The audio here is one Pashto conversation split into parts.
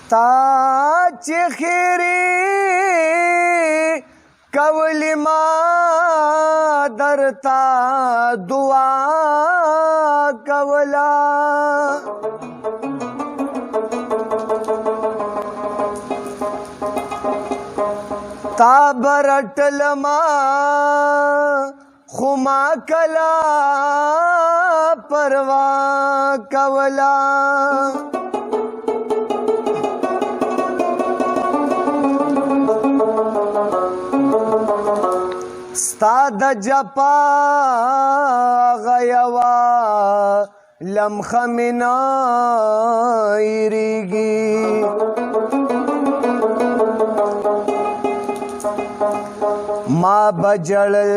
تا چې خیری کولی ما درتا دعا کولا تا برټل ما خو ما کلا پروا کولا ستا د جپا غیوا لمخه مې نه هېرېږي ما به ژړل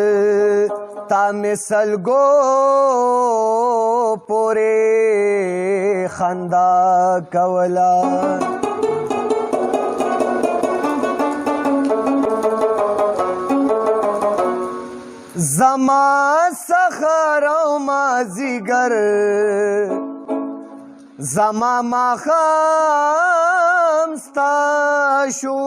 تا مې سلګو پورې خندا کوله زما سخر او مازیګر زما ماښام ستا شو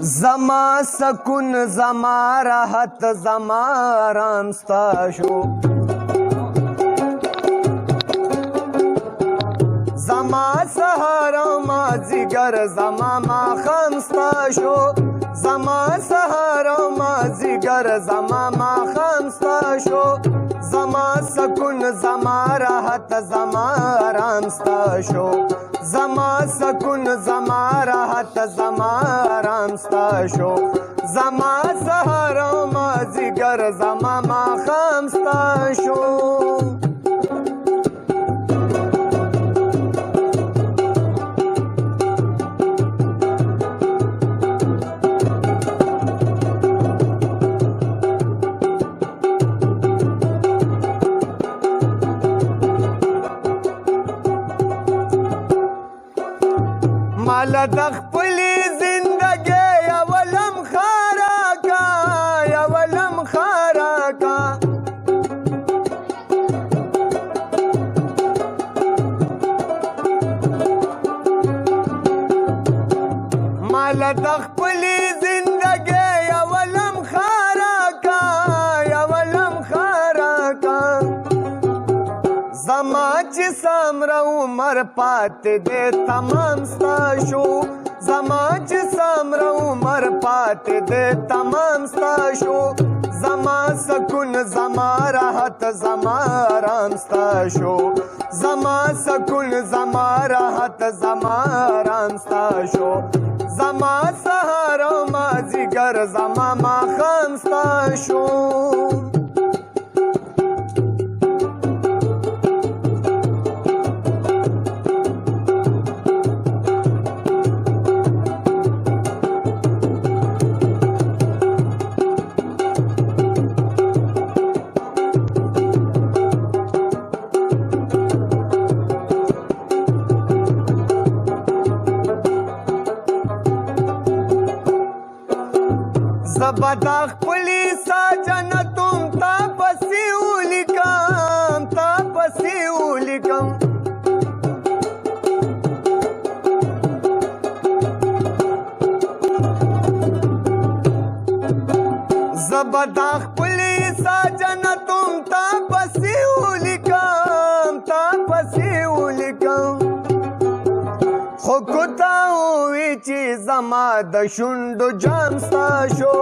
زما سکون زما راحت زما آرام ستا شو زما سهار او مازیګر زما ماښام ستا شو زما سهار او مازیګر زما ماښام ستا شو زما سکون زما راحت زما آرام ستا شو زما سکون زما راحت زما آرام ستا شو زما سهار او مازیګر زما ماښام ستا شو مالا د خپلې زندګۍ یوه لمحه راکړه یوه لمحه راکړه مالا د خپلې زندګۍ یوه لمحه راکړه یوه لمحه راکړه زما چې څومره عمر پاتې دی تمام ستا شو زما چې څومره عمر پاتې دی تمام ستا شو زما سکون زما راحت زما آرام ستا شو زما سکون زما راحت زما آرام ستا شو زما سهار او مازیګر زما ماښام ستا شو زبدا خپلی ساجنتم تا پسی ولیکم تا پسی ولیکم زبدا خپلی ساجنتم تا پسی ولیکم تا پسی ولیکم خو کوتا وی چې زما د شونډو جام ستا شو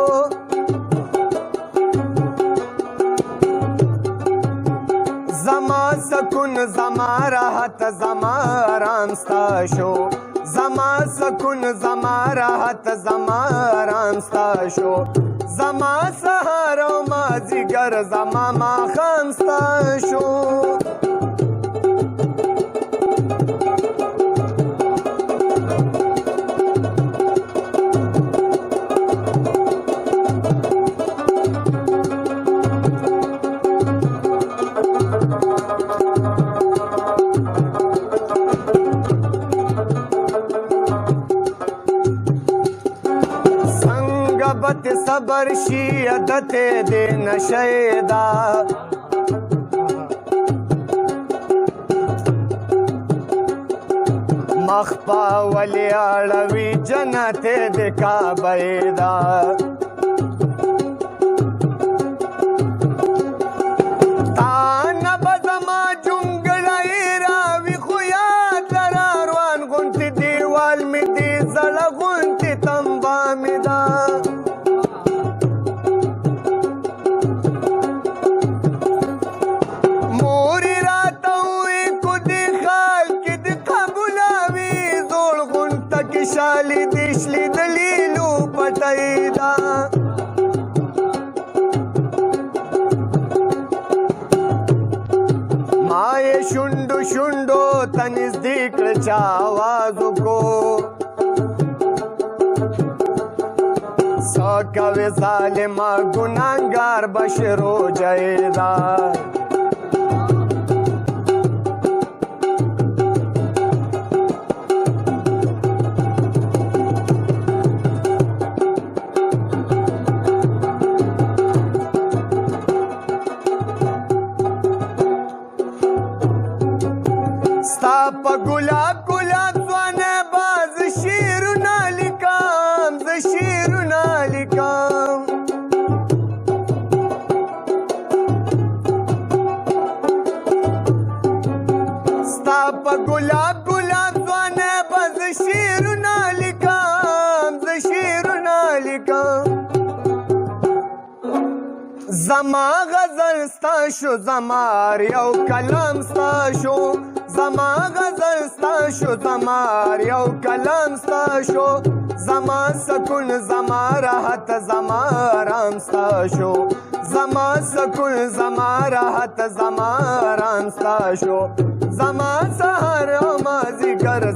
زما سکون زما راحت زما آرام ستا شو زما سکون زما راحت زما آرام ستا شو زما سهار او مازیګر زما ماښام ستا شو محبت صبر شي عادت دې نشه ده مخ په ولې اړوي جنت د کعبه ده تا نه به زما جونګړی راوي خو یاد لره روان غوندې دیوال مې دې زړه غوندې تمبا مې ده شالی دیشلی دلیلو پټی دا ما یې شونډو شونډو ته نږدې کړه چا آواز وکړو څه کوې ظالمه ګناهګار بشرو جیدا ستا په ګلاب ګلاب ځوانه باز شعرونه لیکم زه شعرونه لیکم ستا په ګلاب ګلاب ځوانه باز شعرونه لیکم زه شعرونه لیکم زما غزل ستا شو زما یو کلام ستا شو زما غزل ستا شو زما یو کلام ستا شو زما سکون زما راحت زما آرام ستا شو زما سکون زما راحت زما آرام ستا شو زما سحر او مازیګر